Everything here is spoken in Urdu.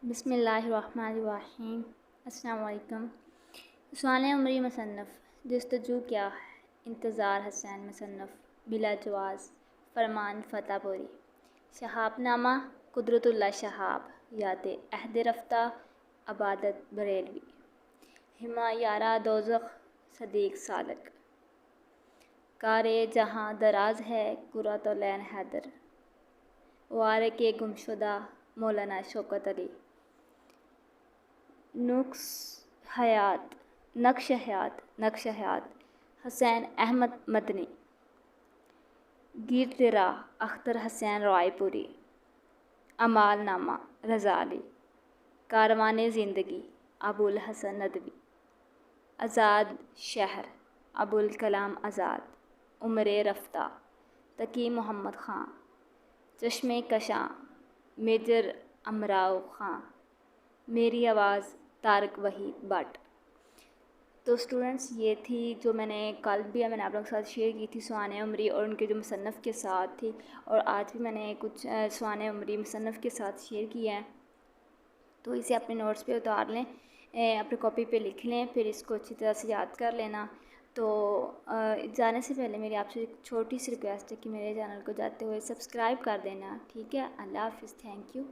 بسم اللہ الرحمن الرحیم۔ السلام علیکم۔ سوانح عمری مصنف جستجو کیا ہے، انتظار حسین مصنف بلا جواز فرمان فتح پوری۔ شہاب نامہ قدرت اللہ شہاب یاد عہد رفتہ عبادت بریلوی۔ ہما یارہ دوزخ صدیق سالک۔ کار جہاں دراز ہے قرۃ العین حیدر۔ وارے کے گمشدہ مولانا شوکت علی۔ نقش حیات حسین احمد مدنی۔ گیرد راہ اختر حسین رائے پوری۔ اعمال نامہ رضا علی۔ کاروان زندگی ابوالحسن ندوی۔ آزاد شہر ابوالکلام آزاد۔ عمر رفتہ تقی محمد خان۔ چشمے کشاں میجر امراؤ خان۔ میری آواز طارق وحید بٹ۔ تو اسٹوڈنٹس یہ تھی جو میں نے کل بھی میں نے آپ لوگوں کے ساتھ شیئر کی تھی سوانح عمری اور ان کے جو مصنف کے ساتھ تھی، اور آج بھی میں نے کچھ سوانح عمری مصنف کے ساتھ شیئر کیا ہے، تو اسے اپنے نوٹس پہ اتار لیں، اپنے کاپی پہ لکھ لیں، پھر اس کو اچھی طرح سے یاد کر لینا۔ تو جانے سے پہلے میری آپ سے ایک چھوٹی سی ریکویسٹ ہے کہ میرے چینل کو جاتے ہوئے سبسکرائب کر دینا، ٹھیک ہے؟ اللہ حافظ، تھینک یو۔